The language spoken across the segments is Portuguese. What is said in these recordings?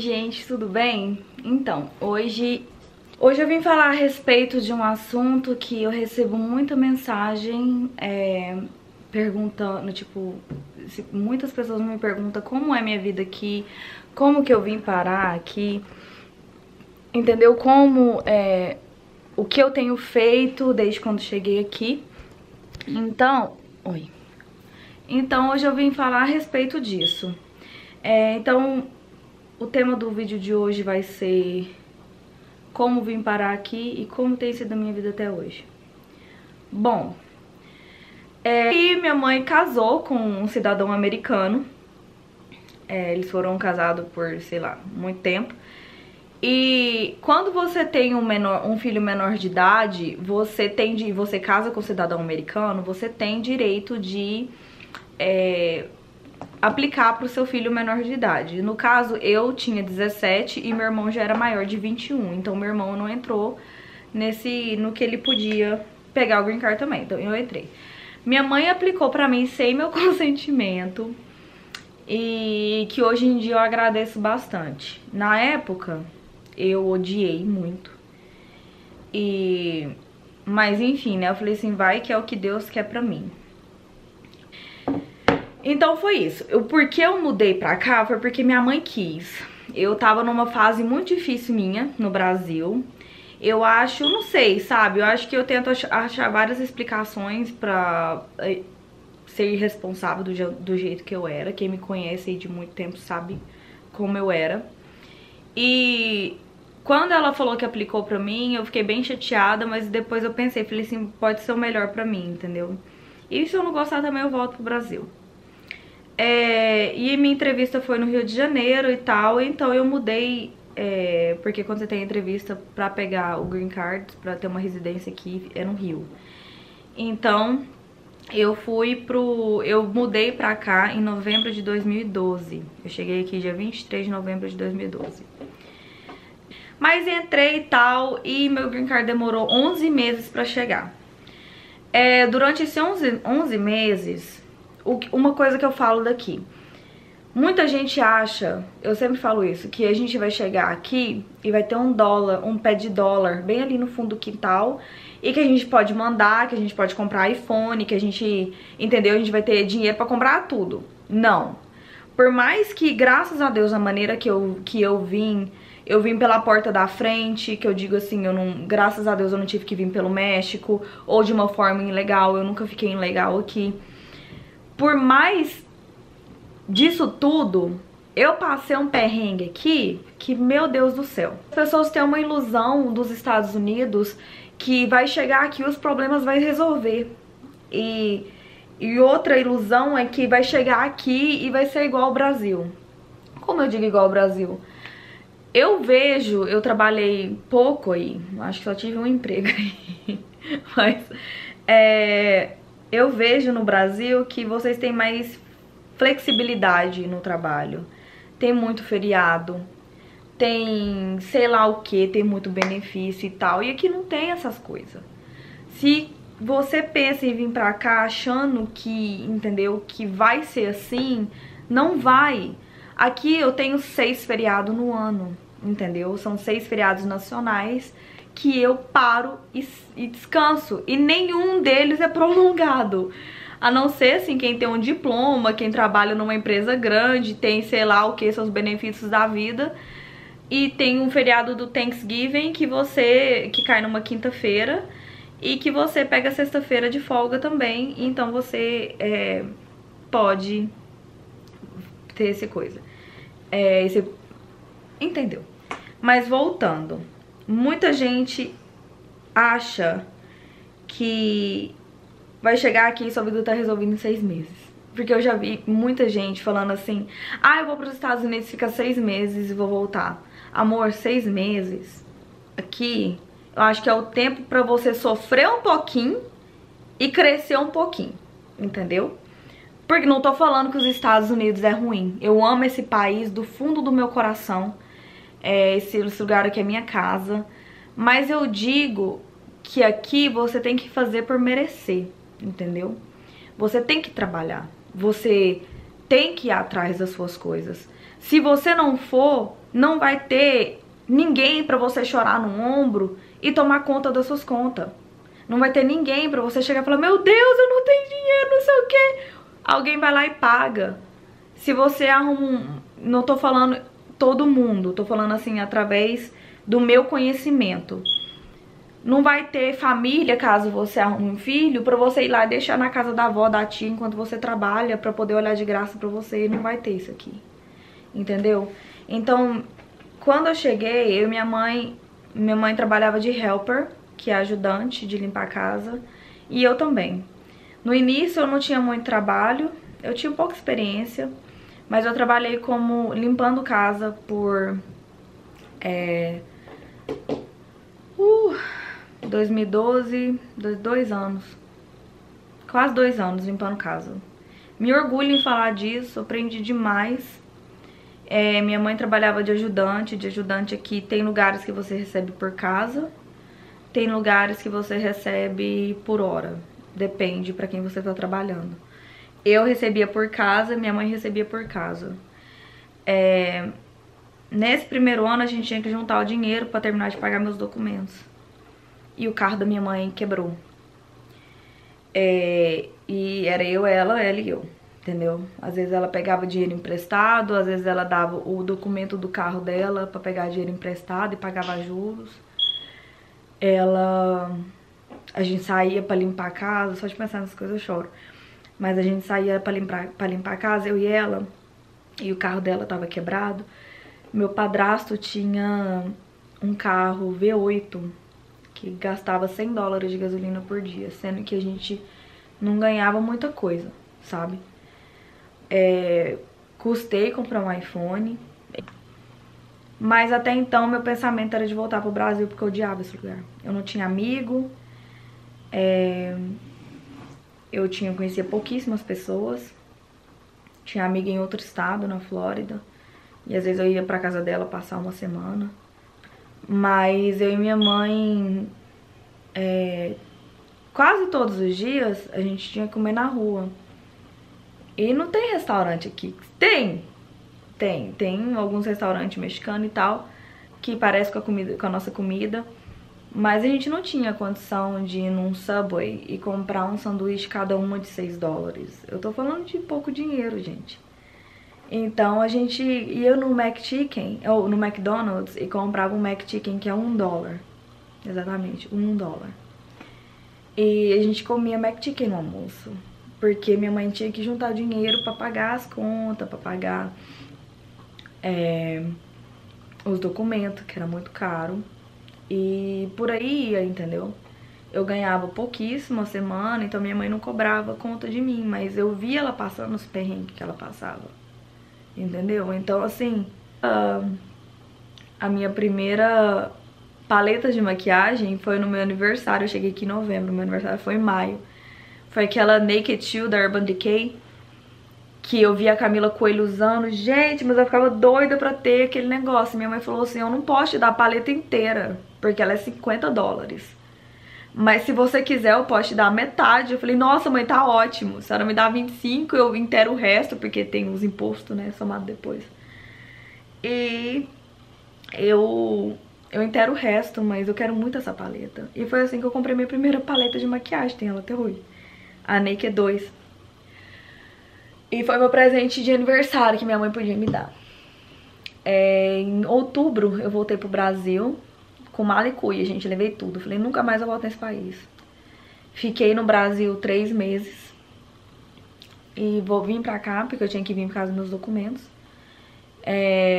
gente, tudo bem? Então, hoje eu vim falar a respeito de um assunto que eu recebo muita mensagem perguntando, tipo, muitas pessoas me perguntam como é minha vida aqui, como que eu vim parar aqui, entendeu? O que eu tenho feito desde quando cheguei aqui. Então, hoje eu vim falar a respeito disso. Então, o tema do vídeo de hoje vai ser como vim parar aqui e como tem sido a minha vida até hoje. Bom, e minha mãe casou com um cidadão americano. Eles foram casados por, sei lá, muito tempo. E quando você tem um filho menor de idade, você casa com um cidadão americano, você tem direito de aplicar para o seu filho menor de idade. No caso, eu tinha 17 e meu irmão já era maior de 21. Então meu irmão não entrou no que ele podia pegar o green card também. Então eu entrei. Minha mãe aplicou para mim sem meu consentimento. E que hoje em dia eu agradeço bastante. Na época, eu odiei muito. Mas enfim, né? Eu falei assim, vai que é o que Deus quer pra mim. Então foi isso. Porque eu mudei pra cá foi porque minha mãe quis. Eu tava numa fase muito difícil minha no Brasil. Eu acho, não sei, sabe? Eu acho que eu tento achar várias explicações pra ser irresponsável do jeito que eu era. Quem me conhece aí de muito tempo sabe como eu era. E quando ela falou que aplicou pra mim, eu fiquei bem chateada, mas depois eu pensei, falei assim, pode ser o melhor pra mim, entendeu? E se eu não gostar também eu volto pro Brasil. E minha entrevista foi no Rio de Janeiro e tal, então eu mudei, porque quando você tem entrevista pra pegar o green card, pra ter uma residência aqui, é no Rio. Então, eu mudei pra cá em novembro de 2012. Eu cheguei aqui dia 23 de novembro de 2012. Mas entrei e tal, e meu green card demorou 11 meses pra chegar. Durante esses 11 meses, uma coisa que eu falo daqui. Muita gente acha, eu sempre falo isso, que a gente vai chegar aqui e vai ter um pé de dólar bem ali no fundo do quintal, e que a gente pode mandar, que a gente pode comprar iPhone, que a gente, entendeu? A gente vai ter dinheiro pra comprar tudo. Não. Por mais que, graças a Deus, a maneira que eu vim pela porta da frente, que eu digo assim, graças a Deus eu não tive que vir pelo México, ou de uma forma ilegal, eu nunca fiquei ilegal aqui. Por mais disso tudo, eu passei um perrengue aqui que, meu Deus do céu. As pessoas têm uma ilusão dos Estados Unidos que vai chegar aqui e os problemas vai resolver. E outra ilusão é que vai chegar aqui e vai ser igual ao Brasil. Como eu digo igual ao Brasil? Eu trabalhei pouco aí, acho que só tive um emprego aí, mas eu vejo no Brasil que vocês têm mais flexibilidade no trabalho, tem muito feriado, tem sei lá o que, tem muito benefício e tal, e aqui não tem essas coisas. Se você pensa em vir pra cá achando que, entendeu, que vai ser assim, não vai. Aqui eu tenho 6 feriados no ano, entendeu? São 6 feriados nacionais que eu paro e descanso. E nenhum deles é prolongado. A não ser, assim, quem tem um diploma, quem trabalha numa empresa grande, tem sei lá o que, seus benefícios da vida. E tem um feriado do Thanksgiving que cai numa quinta-feira e que você pega sexta-feira de folga também. Então você pode ter essa coisa. Entendeu? Mas voltando, muita gente acha que vai chegar aqui e sua vida tá resolvida em 6 meses. Porque eu já vi muita gente falando assim, eu vou pros Estados Unidos, fica 6 meses e vou voltar. Amor, 6 meses aqui, eu acho que é o tempo pra você sofrer um pouquinho e crescer um pouquinho, entendeu? Porque não tô falando que os Estados Unidos é ruim. Eu amo esse país do fundo do meu coração. Esse lugar aqui é minha casa. Mas eu digo que aqui você tem que fazer por merecer, entendeu? Você tem que trabalhar. Você tem que ir atrás das suas coisas. Se você não for, Não vai ter ninguém pra você chorar no ombro e tomar conta das suas contas. Não vai ter ninguém pra você chegar e falar, meu Deus, eu não tenho dinheiro, não sei o quê. Alguém vai lá e paga. Se você arruma não tô falando todo mundo, tô falando assim, através do meu conhecimento. Não vai ter família, caso você arrume um filho, pra você ir lá e deixar na casa da avó, da tia, enquanto você trabalha, pra poder olhar de graça pra você. Não vai ter isso aqui. Entendeu? Então, quando eu cheguei, eu e minha mãe trabalhava de helper, que é ajudante de limpar a casa, e eu também. No início eu não tinha muito trabalho, eu tinha pouca experiência, mas eu trabalhei como limpando casa por 2012, 2 anos, quase 2 anos limpando casa. Me orgulho em falar disso, aprendi demais. Minha mãe trabalhava de ajudante aqui. Tem lugares que você recebe por casa, tem lugares que você recebe por hora, depende pra quem você tá trabalhando. Eu recebia por casa, minha mãe recebia por casa. Nesse primeiro ano a gente tinha que juntar o dinheiro pra terminar de pagar meus documentos. E o carro da minha mãe quebrou. E era eu, ela e eu, entendeu? Às vezes ela pegava dinheiro emprestado, às vezes ela dava o documento do carro dela pra pegar dinheiro emprestado e pagava juros. A gente saía pra limpar a casa, só de pensar nessas coisas eu choro. Mas a gente saía pra limpar a casa, eu e ela, e o carro dela tava quebrado. Meu padrasto tinha um carro V8 que gastava $100 de gasolina por dia, sendo que a gente não ganhava muita coisa, sabe? Custei comprar um iPhone, mas até então meu pensamento era de voltar pro Brasil porque eu odiava esse lugar. Eu não tinha amigo, eu conhecia pouquíssimas pessoas, tinha amiga em outro estado, na Flórida, e às vezes eu ia pra casa dela passar uma semana. Mas eu e minha mãe, quase todos os dias, a gente tinha que comer na rua. E não tem restaurante aqui. Tem alguns restaurantes mexicanos e tal, que parece com a nossa comida. Mas a gente não tinha condição de ir num Subway e comprar um sanduíche cada uma de $6. Eu tô falando de pouco dinheiro, gente. Então a gente ia no McChicken, ou no McDonald's, e comprava um McChicken que é $1. Exatamente, $1. E a gente comia McChicken no almoço, porque minha mãe tinha que juntar dinheiro pra pagar as contas, pra pagar os documentos, que era muito caro. E por aí ia, entendeu? Eu ganhava pouquíssimo a semana, então minha mãe não cobrava conta de mim, mas eu via ela passando os perrengues que ela passava. Entendeu? Então, assim, a minha primeira paleta de maquiagem foi no meu aniversário. Eu cheguei aqui em novembro, meu aniversário foi em maio. Foi aquela Naked Chill da Urban Decay, que eu vi a Camila Coelho usando. Gente, mas eu ficava doida pra ter aquele negócio. Minha mãe falou assim, eu não posso te dar a paleta inteira, porque ela é $50. Mas se você quiser, eu posso te dar metade. Eu falei, nossa, mãe, tá ótimo. A senhora me dá 25, eu inteiro o resto, porque tem os impostos, né, somado depois. E eu inteiro o resto, mas eu quero muito essa paleta. E foi assim que eu comprei minha primeira paleta de maquiagem, tem ela até hoje. A Naked 2. E foi meu presente de aniversário que minha mãe podia me dar. Em outubro eu voltei pro Brasil com mala e cuia, gente, levei tudo. Falei, nunca mais eu volto nesse país. Fiquei no Brasil 3 meses. E vou vir pra cá, porque eu tinha que vir por causa dos meus documentos.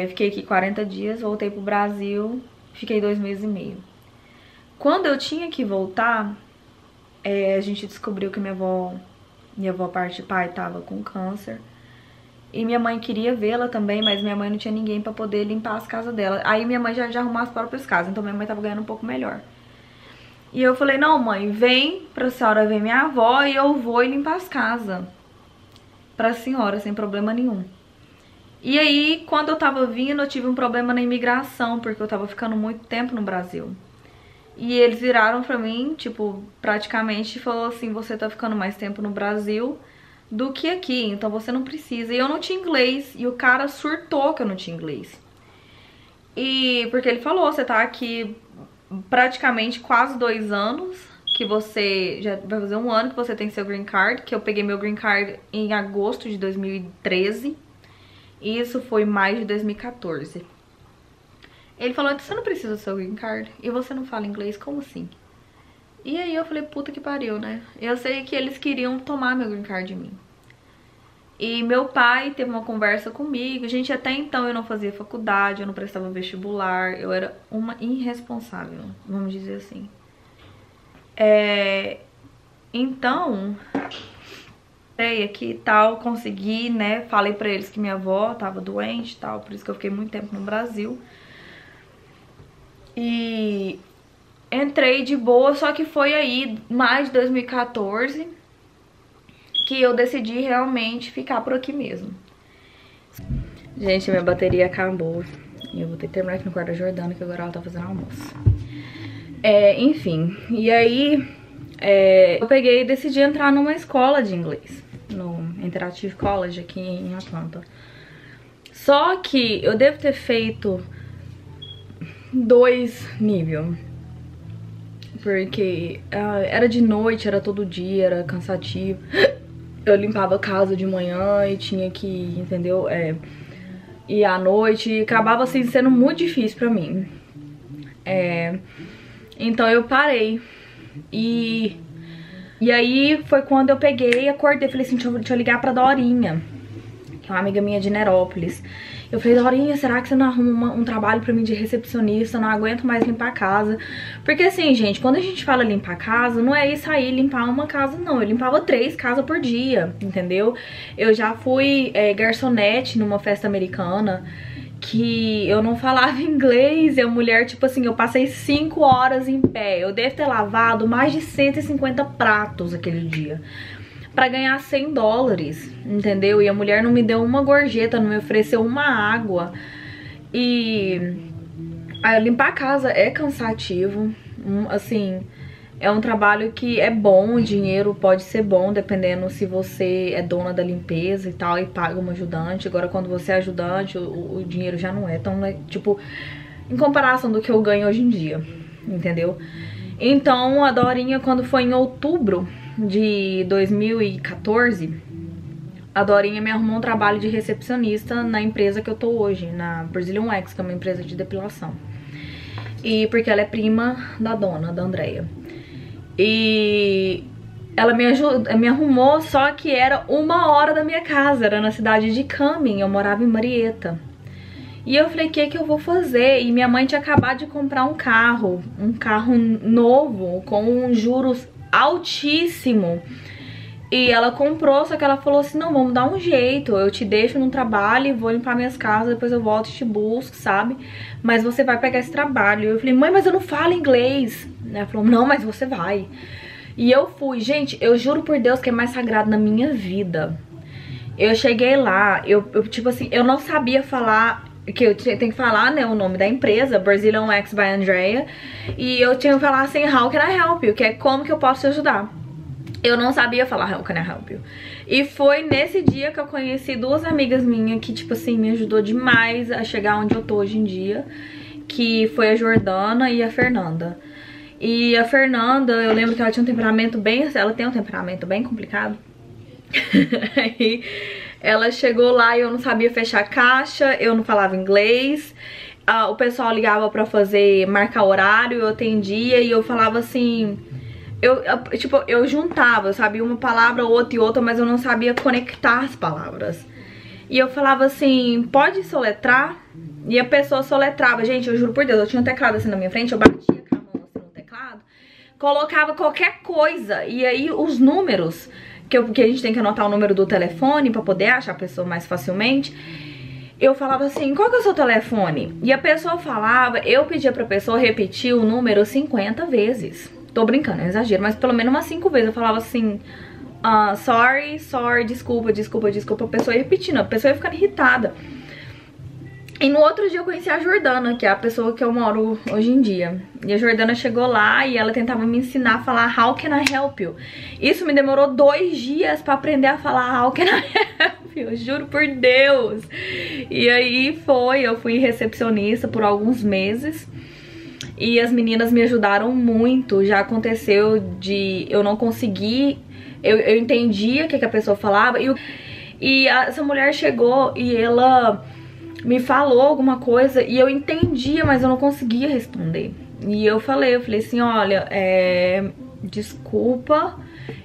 Fiquei aqui 40 dias, voltei pro Brasil, fiquei 2 meses e meio. Quando eu tinha que voltar, a gente descobriu que minha avó parte de pai tava com câncer. E minha mãe queria vê-la também, mas minha mãe não tinha ninguém pra poder limpar as casas dela. Aí minha mãe já arrumou as próprias casas, então minha mãe tava ganhando um pouco melhor. E eu falei, não mãe, vem pra senhora ver minha avó e eu vou limpar as casas pra senhora, sem problema nenhum. E aí, quando eu tava vindo, eu tive um problema na imigração, porque eu tava ficando muito tempo no Brasil. E eles viraram pra mim, tipo, praticamente falou assim, você tá ficando mais tempo no Brasil do que aqui, então você não precisa. E eu não tinha inglês, e o cara surtou que eu não tinha inglês. E porque ele falou, você tá aqui praticamente quase 2 anos, que você já vai fazer 1 ano que você tem seu green card, que eu peguei meu green card em agosto de 2013, e isso foi mais de 2014. Ele falou, você não precisa do seu green card, e você não fala inglês, como assim? E aí eu falei, puta que pariu, né? Eu sei que eles queriam tomar meu green card de mim. E meu pai teve uma conversa comigo. Gente, até então eu não fazia faculdade, eu não prestava vestibular, eu era uma irresponsável, vamos dizer assim. Então, aqui e tal, consegui, né? Falei pra eles que minha avó tava doente e tal, por isso que eu fiquei muito tempo no Brasil. E entrei de boa, só que foi aí, mais de 2014, que eu decidi realmente ficar por aqui mesmo. Gente, minha bateria acabou. E eu vou ter que terminar aqui no quarto da Jordana, que agora ela tá fazendo almoço. Enfim, e aí eu peguei e decidi entrar numa escola de inglês, no Interactive College aqui em Atlanta. Só que eu devo ter feito 2 níveis. Porque era de noite, era todo dia, era cansativo. Eu limpava a casa de manhã e tinha que, entendeu? Ir à noite, e acabava assim sendo muito difícil pra mim. Então eu parei. E aí foi quando eu peguei, acordei, falei assim, deixa eu ligar pra Dorinha, que é uma amiga minha de Nerópolis. Eu falei, Dorinha, será que você não arruma um trabalho pra mim de recepcionista? Eu não aguento mais limpar a casa. Porque assim, gente, quando a gente fala limpar a casa, não é isso aí, limpar uma casa, não. Eu limpava 3 casas por dia, entendeu? Eu já fui garçonete numa festa americana, que eu não falava inglês, e a mulher, tipo assim, eu passei 5 horas em pé. Eu devo ter lavado mais de 150 pratos aquele dia, pra ganhar $100, entendeu? E a mulher não me deu uma gorjeta, não me ofereceu uma água. E limpar a casa é cansativo, assim, é um trabalho que é bom, o dinheiro pode ser bom, dependendo se você é dona da limpeza e tal, e paga uma ajudante. Agora, quando você é ajudante, o dinheiro já não é tão, tipo, em comparação do que eu ganho hoje em dia, entendeu? Então, a Dorinha, quando foi em outubro de 2014, a Dorinha me arrumou um trabalho de recepcionista na empresa que eu tô hoje, na Brazilian Wax, que é uma empresa de depilação. E porque ela é prima da dona, da Andrea. E ela me arrumou, só que era 1 hora da minha casa, era na cidade de Cumming, eu morava em Marietta. E eu falei, o que eu vou fazer? E minha mãe tinha acabado de comprar um carro novo, com juros altíssimo. E ela comprou, só que ela falou assim, não, vamos dar um jeito, eu te deixo no trabalho, vou limpar minhas casas, depois eu volto e te busco, sabe? Mas você vai pegar esse trabalho. E eu falei, mãe, mas eu não falo inglês. Ela falou, não, mas você vai. E eu fui. Gente, eu juro por Deus que é mais sagrado na minha vida. Eu cheguei lá, eu tipo assim, eu não sabia falar, que eu tenho que falar, né, o nome da empresa, Brazilian Wax by Andrea, e eu tinha que falar assim, how can I help you? Que é como que eu posso te ajudar. Eu não sabia falar how can I help you. E foi nesse dia que eu conheci 2 amigas minhas que, tipo assim, me ajudou demais a chegar onde eu tô hoje em dia, que foi a Jordana e a Fernanda. E a Fernanda, eu lembro que ela tinha um temperamento bem, ela tem um temperamento bem complicado. Aí ela chegou lá e eu não sabia fechar caixa, eu não falava inglês. O pessoal ligava pra marcar horário, eu atendia e eu falava assim... Eu juntava, eu sabia uma palavra, outra e outra, mas eu não sabia conectar as palavras. E eu falava assim, pode soletrar? E a pessoa soletrava. Gente, eu juro por Deus, eu tinha um teclado assim na minha frente, eu batia com a mão assim no teclado, colocava qualquer coisa, e aí os números, que a gente tem que anotar o número do telefone pra poder achar a pessoa mais facilmente, eu falava assim, qual que é o seu telefone? E a pessoa falava, eu pedia pra pessoa repetir o número 50 vezes. Tô brincando, é exagero, mas pelo menos umas 5 vezes eu falava assim, sorry, desculpa, a pessoa ia repetindo, a pessoa ia ficando irritada. E no outro dia eu conheci a Jordana, que é a pessoa que eu moro hoje em dia. E a Jordana chegou lá e ela tentava me ensinar a falar How can I help you? Isso me demorou 2 dias pra aprender a falar How can I help you? Juro por Deus. E aí eu fui recepcionista por alguns meses. E as meninas me ajudaram muito. Já aconteceu de eu não conseguir... Eu entendia o que a pessoa falava. E essa mulher chegou e ela... me falou alguma coisa e eu entendia, mas eu não conseguia responder. E eu falei assim, olha, desculpa,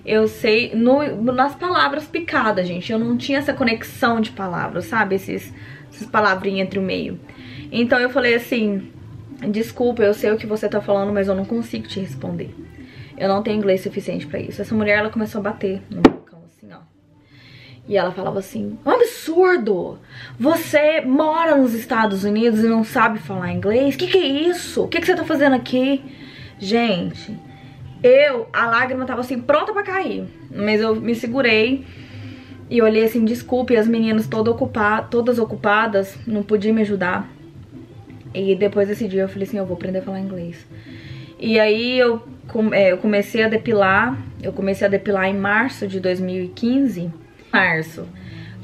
eu sei, nas palavras picadas, gente, eu não tinha essa conexão de palavras, sabe, essas palavrinhas entre o meio. Então eu falei assim, desculpa, eu sei o que você tá falando, mas eu não consigo te responder. Eu não tenho inglês suficiente pra isso. Essa mulher, ela começou a bater no balcão, assim, ó. E ela falava assim, um absurdo! Você mora nos Estados Unidos e não sabe falar inglês? Que é isso? O que você tá fazendo aqui? Gente, a lágrima tava assim, pronta pra cair. Mas eu me segurei e olhei assim, desculpe, as meninas todas ocupadas, não podiam me ajudar. E depois desse dia eu falei assim, eu vou aprender a falar inglês. E aí eu comecei a depilar, em março de 2015.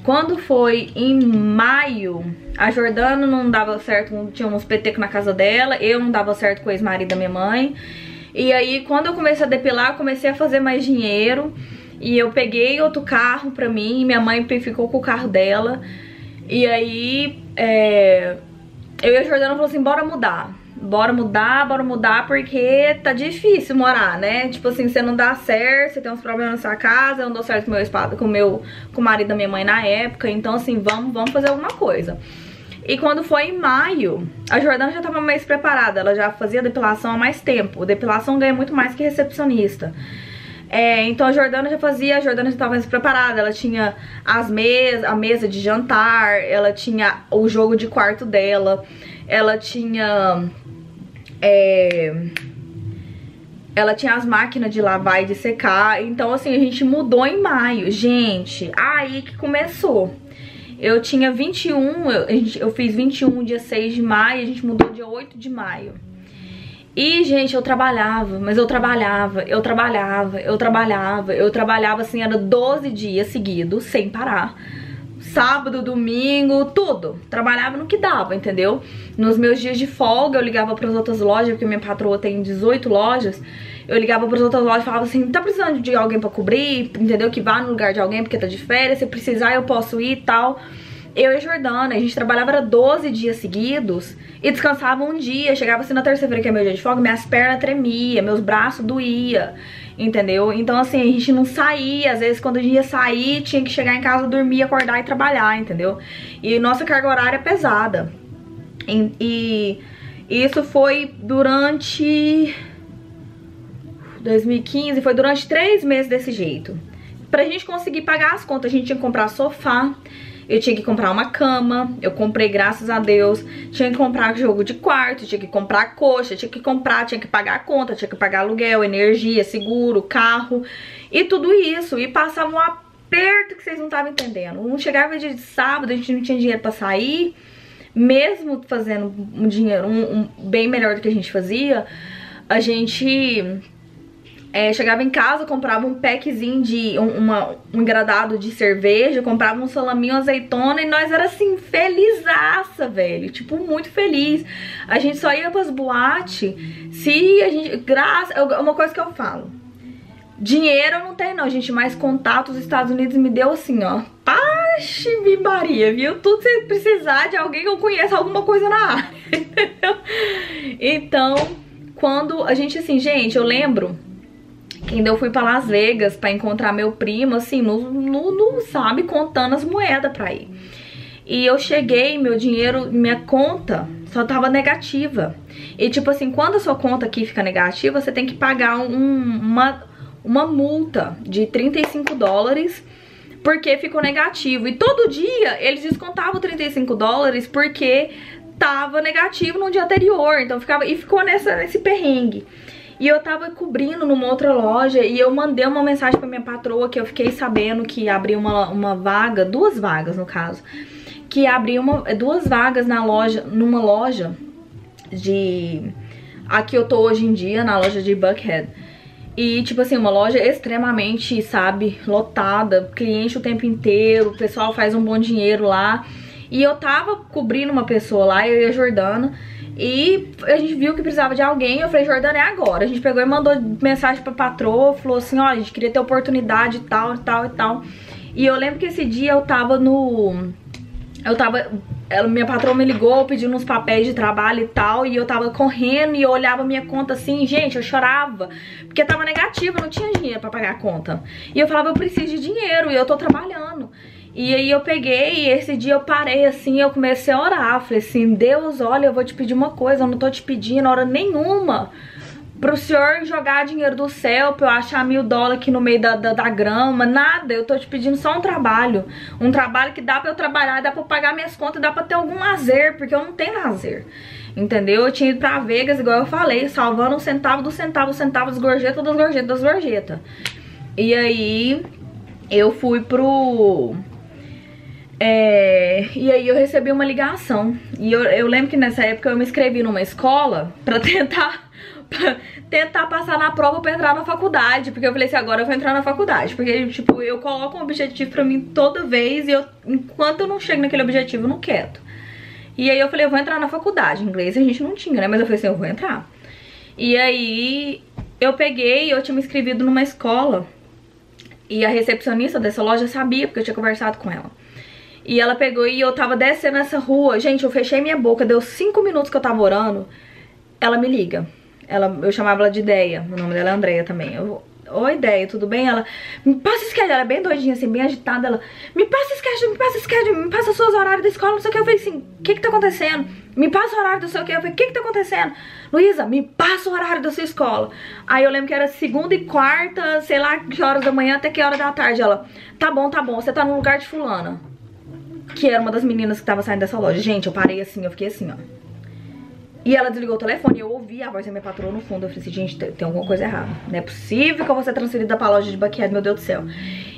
Quando foi em maio, a Jordana não dava certo, tinha uns petecos na casa dela, eu não dava certo com o ex-marido da minha mãe. E aí quando eu comecei a depilar, eu comecei a fazer mais dinheiro. E eu peguei outro carro pra mim, e minha mãe ficou com o carro dela. E aí eu e a Jordana falou assim, bora mudar, porque tá difícil morar, né? Tipo assim, você não dá certo, você tem uns problemas na sua casa, eu não dou certo com o marido da minha mãe na época, então assim, vamos fazer alguma coisa. E quando foi em maio, a Jordana já tava mais preparada, ela já fazia depilação há mais tempo. Depilação ganha muito mais que recepcionista. Então a Jordana já tava mais preparada, ela tinha a mesa de jantar, ela tinha o jogo de quarto dela, ela tinha as máquinas de lavar e de secar. Então assim, a gente mudou em maio. Gente, aí que começou. Eu tinha 21, eu fiz 21 dia 6 de maio, a gente mudou dia 8 de maio. E, gente, eu trabalhava assim, era 12 dias seguidos, sem parar. Sábado, domingo, tudo. Trabalhava no que dava, entendeu? Nos meus dias de folga, eu ligava para as outras lojas, porque minha patroa tem 18 lojas. Eu ligava para as outras lojas e falava assim, tá precisando de alguém para cobrir, entendeu? Que vá no lugar de alguém porque tá de férias, se precisar eu posso ir e tal. Eu e a Jordana, a gente trabalhava 12 dias seguidos e descansava um dia. Chegava assim na terça-feira, que é meu dia de folga, minhas pernas tremiam, meus braços doía, entendeu? Então assim, a gente não saía. Às vezes quando a gente ia sair, tinha que chegar em casa, dormir, acordar e trabalhar, entendeu? E nossa carga horária é pesada. E isso foi durante 2015, foi durante 3 meses desse jeito. Pra gente conseguir pagar as contas, a gente tinha que comprar sofá, eu tinha que comprar uma cama, eu comprei, graças a Deus. Tinha que comprar jogo de quarto, tinha que comprar coxa, tinha que pagar a conta, tinha que pagar aluguel, energia, seguro, carro e tudo isso. E passava um aperto que vocês não estavam entendendo. Não chegava dia de sábado, a gente não tinha dinheiro pra sair. Mesmo fazendo um dinheiro bem melhor do que a gente fazia, a gente... chegava em casa, comprava um packzinho de um engradado de cerveja, comprava um salaminho, azeitona, e nós era assim, felizaça, velho, tipo, muito feliz. A gente só ia pras boates se a gente, uma coisa que eu falo, dinheiro eu não tenho não, gente, mas contato, os Estados Unidos me deu assim, ó, paxe, Maria, viu? Tudo você precisar de alguém que eu conheça alguma coisa na área, entendeu? Então, quando a gente, assim, gente, eu lembro que ainda eu fui pra Las Vegas pra encontrar meu primo, assim, sabe, contando as moedas pra ir. E eu cheguei, meu dinheiro, minha conta só tava negativa. E tipo assim, quando a sua conta aqui fica negativa, você tem que pagar uma multa de $35 porque ficou negativo. E todo dia eles descontavam $35 porque tava negativo no dia anterior. Então ficou nesse perrengue. E eu tava cobrindo numa outra loja e eu mandei uma mensagem pra minha patroa que eu fiquei sabendo que abriu uma vaga, 2 vagas no caso, que abriu duas vagas na loja, numa loja aqui eu tô hoje em dia, na loja de Buckhead. E, tipo assim, uma loja extremamente, sabe, lotada, cliente o tempo inteiro, o pessoal faz um bom dinheiro lá. E eu tava cobrindo uma pessoa lá, eu e a Jordana, e a gente viu que precisava de alguém. Eu falei, Jordana, é agora. A gente pegou e mandou mensagem pra patroa, falou assim, ó, a gente queria ter oportunidade e tal, e tal, e tal. E eu lembro que esse dia eu tava minha patroa me ligou pedindo uns papéis de trabalho e tal, e eu tava correndo e eu olhava minha conta assim, gente, eu chorava, porque tava negativa, eu não tinha dinheiro pra pagar a conta. E eu falava, eu preciso de dinheiro e eu tô trabalhando. E aí eu peguei e esse dia eu parei assim, eu comecei a orar, falei assim, Deus, olha, eu vou te pedir uma coisa, eu não tô te pedindo hora nenhuma pro senhor jogar dinheiro do céu, pra eu achar $1000 aqui no meio da grama, nada. Eu tô te pedindo só um trabalho que dá pra eu trabalhar, dá pra eu pagar minhas contas, dá pra ter algum lazer, porque eu não tenho lazer, entendeu? Eu tinha ido pra Vegas, igual eu falei, salvando um centavo do centavo, das gorjetas, das gorjetas. E aí eu fui e aí eu recebi uma ligação. E eu lembro que nessa época eu me inscrevi numa escola pra tentar passar na prova pra entrar na faculdade. Porque eu falei assim, agora eu vou entrar na faculdade. Porque, tipo, eu coloco um objetivo pra mim toda vez e enquanto eu não chego naquele objetivo, eu não quero. E aí eu falei, eu vou entrar na faculdade. Inglês a gente não tinha, né? Mas eu falei assim, eu vou entrar. E aí eu peguei, eu tinha me inscrevido numa escola. E a recepcionista dessa loja sabia, porque eu tinha conversado com ela. E ela pegou e eu tava descendo essa rua. Gente, eu fechei minha boca, deu 5 minutos que eu tava orando. Ela me liga. Eu chamava ela de Ideia, o nome dela é Andréia também. Oi, Ideia, tudo bem? Ela, me passa schedule, ela é bem doidinha assim, bem agitada. Ela, me passa schedule, me passa os seus horários da escola, não sei o que. Eu falei assim, o que tá acontecendo? Me passa o horário do seu que? Eu falei, o que tá acontecendo? Luísa, me passa o horário da sua escola. Aí eu lembro que era segunda e quarta, sei lá que horas da manhã até que hora da tarde. Ela, tá bom, você tá no lugar de fulana, que era uma das meninas que tava saindo dessa loja. Gente, eu parei assim, eu fiquei assim, ó. E ela desligou o telefone e eu ouvi a voz da minha patroa no fundo. Eu falei assim, gente, tem alguma coisa errada. Não é possível que eu vou ser transferida pra loja de Buckhead, meu Deus do céu.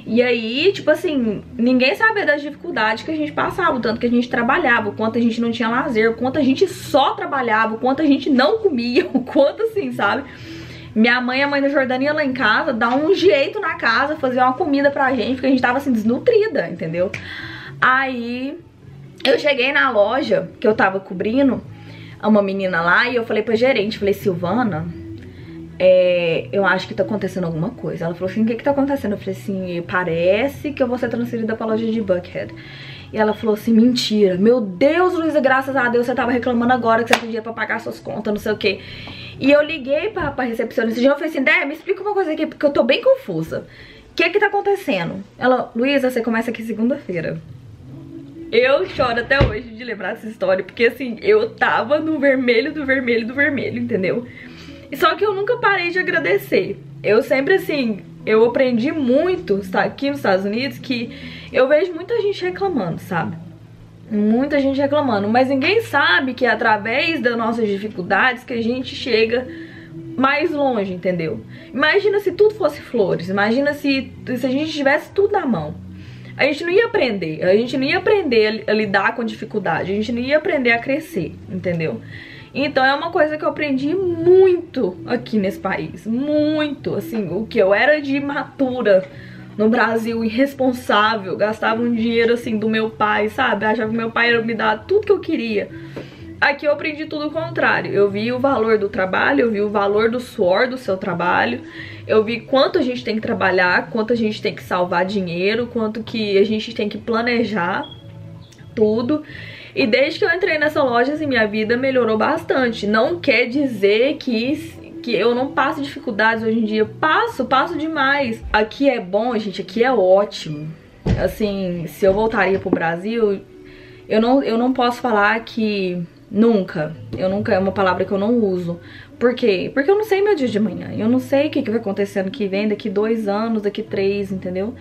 E aí, tipo assim, ninguém sabia das dificuldades que a gente passava, o tanto que a gente trabalhava, o quanto a gente não tinha lazer, o quanto a gente só trabalhava, o quanto a gente não comia, o quanto assim, sabe? Minha mãe e a mãe da Jordana ia lá em casa, dar um jeito na casa, fazer uma comida pra gente, porque a gente tava assim, desnutrida, entendeu? Aí, eu cheguei na loja que eu tava cobrindo, uma menina lá, e eu falei pra gerente, falei, Silvana, eu acho que tá acontecendo alguma coisa. Ela falou assim, o que tá acontecendo? Eu falei assim, parece que eu vou ser transferida pra loja de Buckhead. E ela falou assim, mentira, meu Deus, Luísa, graças a Deus você tava reclamando agora que você tinha dinheiro pra pagar suas contas, não sei o que. E eu liguei pra recepcionista e eu falei assim, Dé, me explica uma coisa aqui, porque eu tô bem confusa. O que tá acontecendo? Ela, Luísa, você começa aqui segunda-feira. Eu choro até hoje de lembrar dessa história, porque assim, eu tava no vermelho do vermelho do vermelho, entendeu? E só que eu nunca parei de agradecer. Eu sempre assim, eu aprendi muito aqui nos Estados Unidos que eu vejo muita gente reclamando, sabe? Muita gente reclamando, mas ninguém sabe que é através das nossas dificuldades que a gente chega mais longe, entendeu? Imagina se tudo fosse flores, imagina se a gente tivesse tudo na mão. A gente não ia aprender, a lidar com dificuldade, a gente não ia aprender a crescer, entendeu? Então é uma coisa que eu aprendi muito aqui nesse país, muito, assim, o que eu era de imatura no Brasil, irresponsável, gastava um dinheiro assim do meu pai, sabe? Achava que meu pai ia me dar tudo que eu queria. Aqui eu aprendi tudo o contrário. Eu vi o valor do trabalho, eu vi o valor do suor do seu trabalho, eu vi quanto a gente tem que trabalhar, quanto a gente tem que salvar dinheiro, quanto que a gente tem que planejar tudo. E desde que eu entrei nessa loja, assim, minha vida melhorou bastante. Não quer dizer que eu não passo dificuldades hoje em dia. Passo demais. Aqui é bom, gente, aqui é ótimo. Assim, se eu voltaria pro Brasil, eu não posso falar que nunca é uma palavra que eu não uso. Por quê? Porque eu não sei meu dia de amanhã. Eu não sei o que vai acontecer ano que vem, daqui 2 anos, daqui 3, entendeu?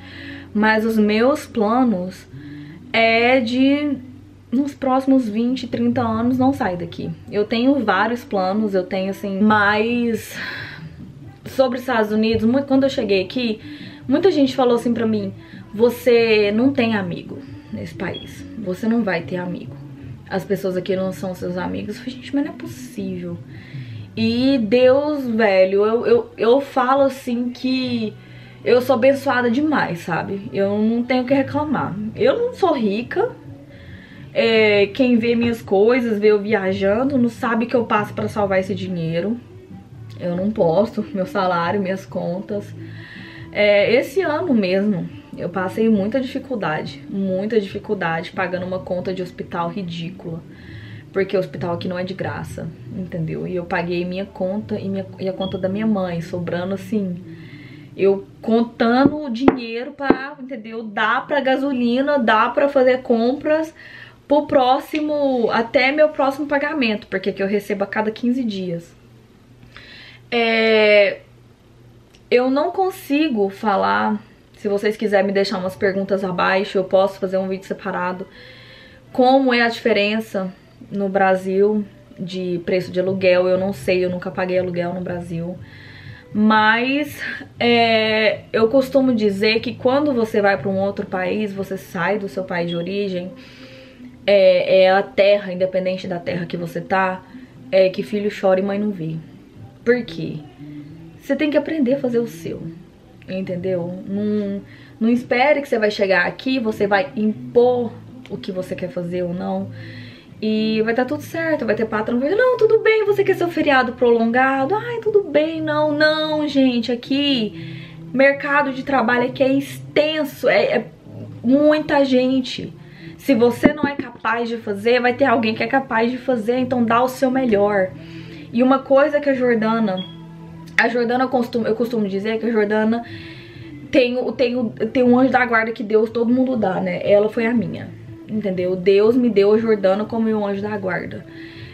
Mas os meus planos é de nos próximos 20, 30 anos não sair daqui. Eu tenho vários planos, eu tenho assim, mais sobre os Estados Unidos. Quando eu cheguei aqui, muita gente falou assim pra mim, você não tem amigo. nesse país. Você não vai ter amigo. As pessoas aqui não são seus amigos. Eu falei, gente, mas não é possível. E Deus, velho, eu falo assim que eu sou abençoada demais, sabe? Eu não tenho o que reclamar. Eu não sou rica. Quem vê minhas coisas, vê eu viajando, não sabe que eu passo pra salvar esse dinheiro. Eu não posto meu salário, minhas contas. Esse ano mesmo, eu passei muita dificuldade pagando uma conta de hospital ridícula. Porque o hospital aqui não é de graça, entendeu? E eu paguei minha conta e a conta da minha mãe, sobrando assim, eu contando o dinheiro pra, entendeu? Dá pra gasolina, dá pra fazer compras pro próximo, até meu próximo pagamento, porque aqui eu recebo a cada 15 dias. Eu não consigo falar, se vocês quiserem me deixar umas perguntas abaixo, eu posso fazer um vídeo separado, como é a diferença no Brasil de preço de aluguel. Eu não sei, eu nunca paguei aluguel no Brasil. Mas eu costumo dizer que quando você vai para um outro país, você sai do seu país de origem, a terra, independente da terra que você tá, que filho chora e mãe não vê. Por quê? Você tem que aprender a fazer o seu, entendeu? Não espere que você vai chegar aqui, você vai impor o que você quer fazer ou não. E vai estar tudo certo, vai ter patrão que vai dizer, não, tudo bem, você quer seu feriado prolongado? Ai, tudo bem, não, gente, aqui, mercado de trabalho aqui é extenso, é muita gente. Se você não é capaz de fazer, vai ter alguém que é capaz de fazer, então dá o seu melhor. E uma coisa que a Jordana eu costumo dizer que a Jordana tem um anjo da guarda que Deus, todo mundo dá, né? Ela foi a minha. Entendeu? Deus me deu a Jordana como meu anjo da guarda.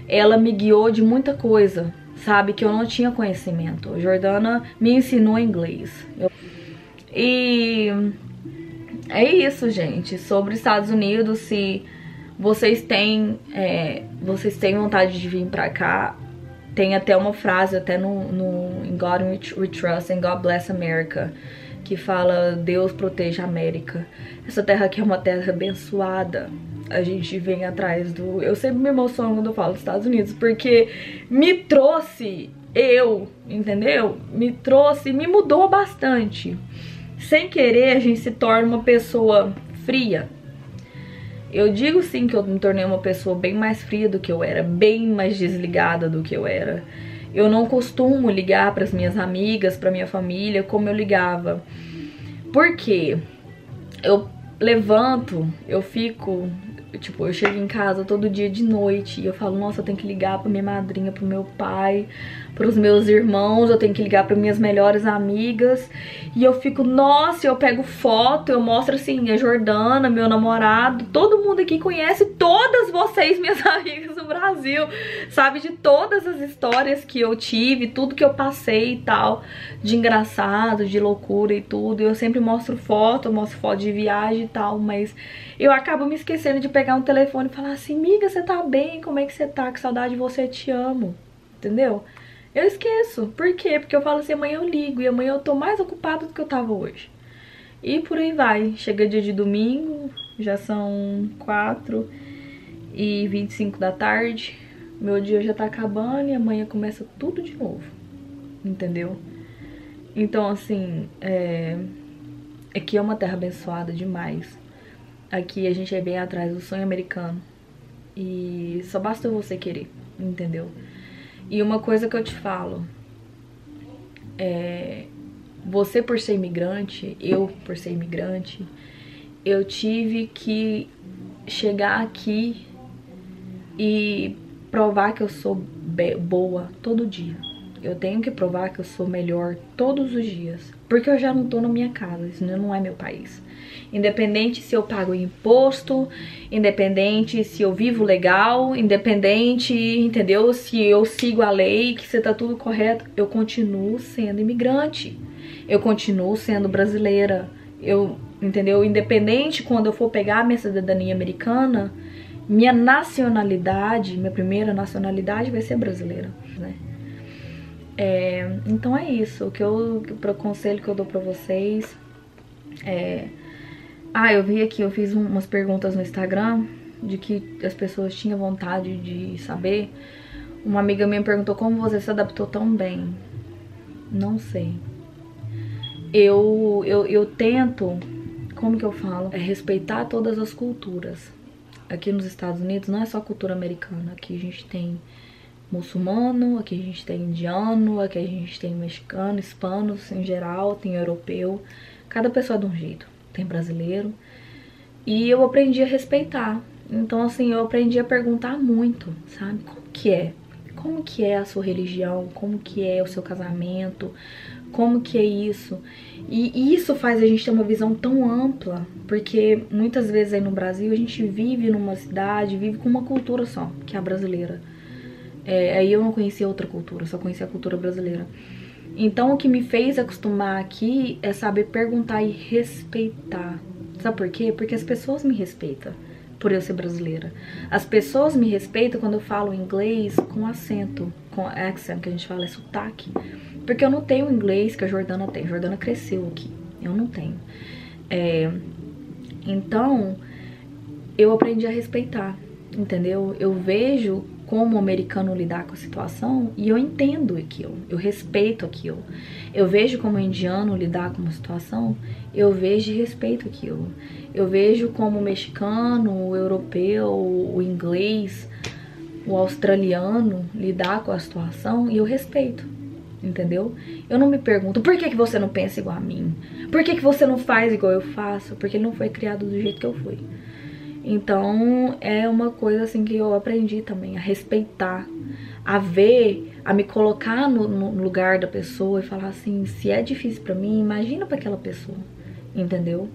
Ela me guiou de muita coisa, sabe? Que eu não tinha conhecimento. A Jordana me ensinou inglês. E é isso, gente. Sobre Estados Unidos, se vocês têm vontade de vir pra cá, tem até uma frase, até no In God We Trust, and God Bless America, que fala, Deus proteja a América. Essa terra aqui é uma terra abençoada. A gente vem atrás do... Eu sempre me emociono quando eu falo dos Estados Unidos, porque me trouxe entendeu? Me trouxe, me mudou bastante. Sem querer, a gente se torna uma pessoa fria. Eu digo sim que eu me tornei uma pessoa bem mais fria do que eu era, bem mais desligada do que eu era. Eu não costumo ligar para as minhas amigas, para minha família, como eu ligava. Por quê? Eu levanto, eu fico... Tipo, eu chego em casa todo dia de noite e eu falo, nossa, eu tenho que ligar pra minha madrinha, pro meu pai, pros meus irmãos, eu tenho que ligar pra minhas melhores amigas. E eu fico, nossa, eu pego foto, eu mostro assim, a Jordana, meu namorado, todo mundo aqui conhece todas vocês, minhas amigas do Brasil, sabe, de todas as histórias que eu tive, tudo que eu passei e tal, de engraçado, de loucura e tudo. Eu sempre mostro foto de viagem e tal, mas eu acabo me esquecendo de pegar um telefone e falar assim, amiga, você tá bem? Como é que você tá? Que saudade de você, te amo. Entendeu? Eu esqueço. Por quê? Porque eu falo assim, amanhã eu ligo e amanhã eu tô mais ocupada do que eu tava hoje. E por aí vai. Chega dia de domingo, já são 4h25 da tarde. Meu dia já tá acabando e amanhã começa tudo de novo. Entendeu? Então, assim, aqui é uma terra abençoada demais. Aqui a gente é bem atrás do sonho americano. E só basta você querer, entendeu? E uma coisa que eu te falo, você por ser imigrante, eu por ser imigrante, eu tive que chegar aqui e provar que eu sou boa todo dia. Eu tenho que provar que eu sou melhor todos os dias. Porque eu já não tô na minha casa, isso não é meu país. Independente se eu pago imposto, independente se eu vivo legal, independente, entendeu? Se eu sigo a lei, que você tá tudo correto, eu continuo sendo imigrante. Eu continuo sendo brasileira. Entendeu? Independente quando eu for pegar a minha cidadania americana, minha nacionalidade, minha primeira nacionalidade vai ser brasileira, né? Então é isso, o conselho que eu dou pra vocês Ah, eu vi aqui, eu fiz umas perguntas no Instagram de que as pessoas tinham vontade de saber. Uma amiga minha perguntou como você se adaptou tão bem. Não sei. Eu tento, como que eu falo? É respeitar todas as culturas. Aqui nos Estados Unidos não é só cultura americana. Aqui a gente tem muçulmano, aqui a gente tem indiano, aqui a gente tem mexicano, hispanos em geral, tem europeu. Cada pessoa é de um jeito. Tem brasileiro. E eu aprendi a respeitar. Então, assim, eu aprendi a perguntar muito, sabe? Como que é? Como que é a sua religião? Como que é o seu casamento? Como que é isso? E isso faz a gente ter uma visão tão ampla, porque muitas vezes aí no Brasil a gente vive numa cidade, vive com uma cultura só, que é a brasileira. Aí eu não conhecia outra cultura, só conhecia a cultura brasileira. Então o que me fez acostumar aqui é saber perguntar e respeitar. Sabe por quê? Porque as pessoas me respeitam por eu ser brasileira. As pessoas me respeitam quando eu falo inglês com acento, com accent, que a gente fala, é sotaque. Porque eu não tenho inglês que a Jordana tem. A Jordana cresceu aqui. Eu não tenho. Então, eu aprendi a respeitar, entendeu? Eu vejo como o americano lidar com a situação e eu entendo aquilo, eu respeito aquilo. Eu vejo como o indiano lidar com uma situação, eu vejo e respeito aquilo. Eu vejo como o mexicano, o europeu, o inglês, o australiano lidar com a situação e eu respeito, entendeu? Eu não me pergunto, por que você não pensa igual a mim? Por que você não faz igual eu faço? Porque ele não foi criado do jeito que eu fui. Então, é uma coisa assim que eu aprendi também, a respeitar, a ver, a me colocar no lugar da pessoa e falar assim, se é difícil pra mim, imagina pra aquela pessoa, entendeu?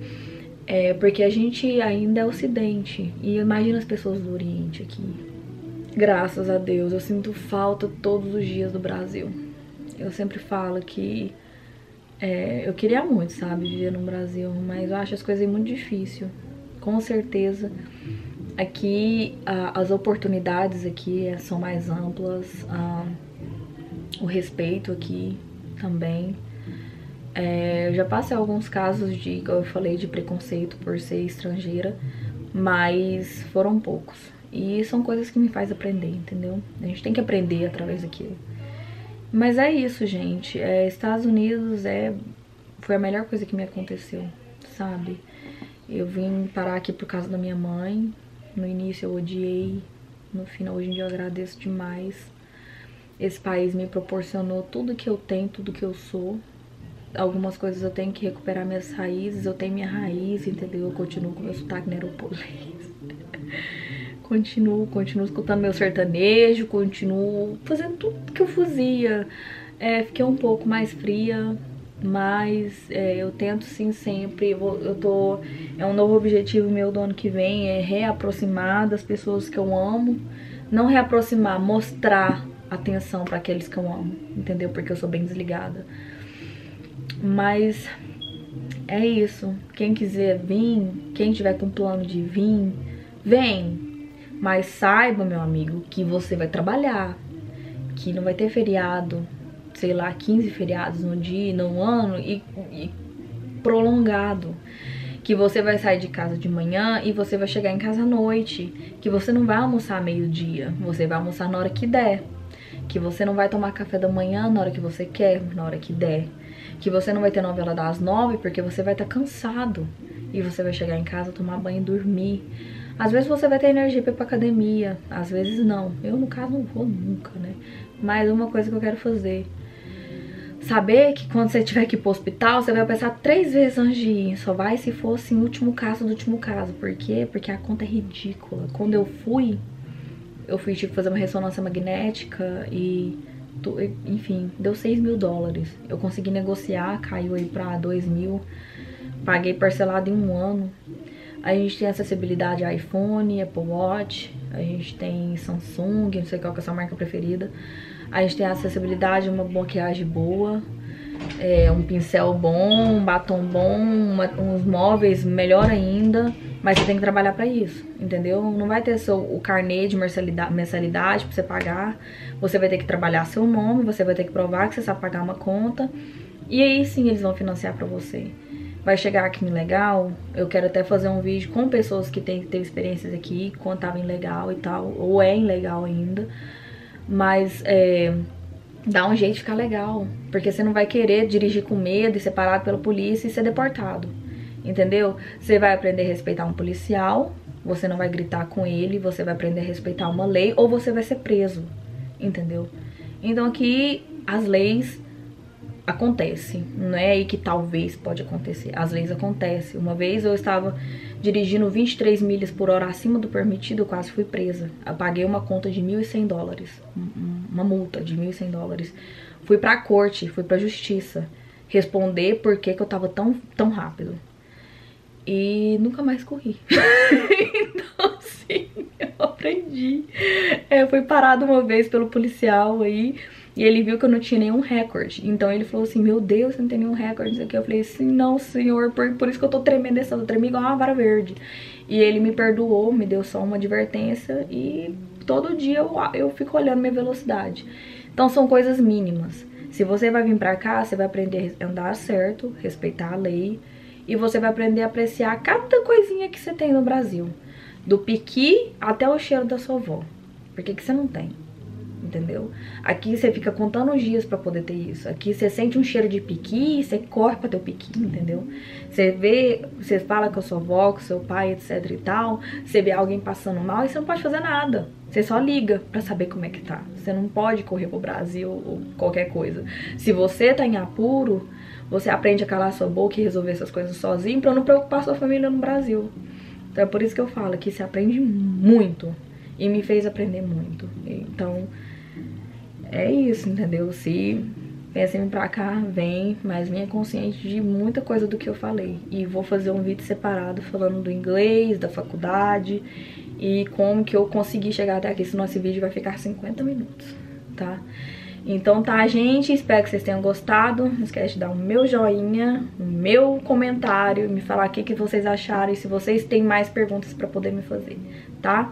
Porque a gente ainda é ocidente, e imagina as pessoas do Oriente aqui. Graças a Deus, eu sinto falta todos os dias do Brasil. Eu sempre falo que eu queria muito, sabe, viver no Brasil, mas eu acho as coisas muito difíceis. Com certeza, aqui as oportunidades aqui são mais amplas, o respeito aqui também. Eu já passei alguns casos de, como eu falei, de preconceito por ser estrangeira, mas foram poucos. E são coisas que me faz aprender, entendeu? A gente tem que aprender através daquilo. Mas é isso, gente. Estados Unidos foi a melhor coisa que me aconteceu, sabe? Eu vim parar aqui por causa da minha mãe. No início eu odiei, no final hoje em dia eu agradeço demais. Esse país me proporcionou tudo que eu tenho, tudo que eu sou. Algumas coisas eu tenho que recuperar minhas raízes, eu tenho minha raiz, entendeu? Eu continuo com meu sotaque neropolês. Continuo escutando meu sertanejo, continuo fazendo tudo que eu fazia. Fiquei um pouco mais fria, mas eu tento sim sempre. É um novo objetivo meu do ano que vem, é reaproximar das pessoas que eu amo. Não reaproximar, mostrar atenção para aqueles que eu amo, entendeu? Porque eu sou bem desligada. Mas é isso. Quem quiser vir, quem tiver com plano de vir, vem. Mas saiba, meu amigo, que você vai trabalhar, que não vai ter feriado, sei lá, 15 feriados no dia, no ano e prolongado. Que você vai sair de casa de manhã e você vai chegar em casa à noite. Que você não vai almoçar meio-dia, você vai almoçar na hora que der. Que você não vai tomar café da manhã na hora que você quer, na hora que der. Que você não vai ter novela das 9 porque você vai estar cansado. E você vai chegar em casa, tomar banho e dormir. Às vezes você vai ter energia pra ir pra academia, às vezes não. Eu, no caso, não vou nunca, né? Mas uma coisa que eu quero fazer. Saber que quando você tiver que ir pro hospital, você vai pensar 3 vezes antes de ir. Só vai se fosse em último caso do último caso. Por quê? Porque a conta é ridícula. Quando eu fui tive que fazer uma ressonância magnética e... enfim, deu 6 mil dólares. Eu consegui negociar, caiu aí pra 2 mil. Paguei parcelado em 1 ano. A gente tem acessibilidade a iPhone, Apple Watch, a gente tem Samsung, não sei qual que é a sua marca preferida. A gente tem acessibilidade a uma maquiagem boa, um pincel bom, um batom bom, uns móveis melhor ainda. Mas você tem que trabalhar pra isso, entendeu? Não vai ter o carnê de mensalidade pra você pagar. Você vai ter que trabalhar seu nome, você vai ter que provar que você sabe pagar uma conta. E aí sim eles vão financiar pra você. vai chegar aqui em legal. Eu quero até fazer um vídeo com pessoas que teve experiências aqui, quando tava em legal e tal, ou é em legal ainda. Mas dá um jeito de ficar legal, porque você não vai querer dirigir com medo e ser parado pela polícia e ser deportado, entendeu? Você vai aprender a respeitar um policial, você não vai gritar com ele, você vai aprender a respeitar uma lei, ou você vai ser preso, entendeu? Então aqui as leis acontecem, não é aí que talvez pode acontecer, as leis acontecem. Uma vez eu estava dirigindo 23 milhas por hora acima do permitido, eu quase fui presa. Eu paguei uma conta de $1.100, uma multa de $1.100. Fui pra corte, fui pra justiça responder por que eu tava tão rápido. E nunca mais corri. Então, assim, eu aprendi. Eu fui parada uma vez pelo policial aí, e ele viu que eu não tinha nenhum recorde. Então ele falou assim, meu Deus, você não tem nenhum recorde, não sei o que. Eu falei assim, não, senhor, por isso que eu tô tremendo essa, eu tremi igual uma vara verde. E ele me perdoou, me deu só uma advertência, e todo dia eu fico olhando minha velocidade. Então são coisas mínimas. Se você vai vir pra cá, você vai aprender a andar certo, respeitar a lei, e você vai aprender a apreciar cada coisinha que você tem no Brasil. Do piqui até o cheiro da sua avó. Por que você não tem? Entendeu? Aqui você fica contando os dias pra poder ter isso. Aqui você sente um cheiro de piqui, você corre pra ter o piqui, entendeu? Você vê, você fala com a sua avó, com o seu pai, etc e tal. Você vê alguém passando mal e você não pode fazer nada. Você só liga pra saber como é que tá. Você não pode correr pro Brasil ou qualquer coisa. Se você tá em apuro, você aprende a calar sua boca e resolver essas coisas sozinho pra não preocupar sua família no Brasil. Então é por isso que eu falo que se aprende muito. E me fez aprender muito. Então é isso, entendeu? Se pensa em vir pra cá, vem, mas venha consciente de muita coisa do que eu falei. E vou fazer um vídeo separado falando do inglês, da faculdade e como que eu consegui chegar até aqui. Senão esse vídeo vai ficar 50 minutos, tá? Então tá, gente, espero que vocês tenham gostado. Não esquece de dar o meu joinha, o meu comentário, me falar o que vocês acharam e se vocês têm mais perguntas pra poder me fazer, tá?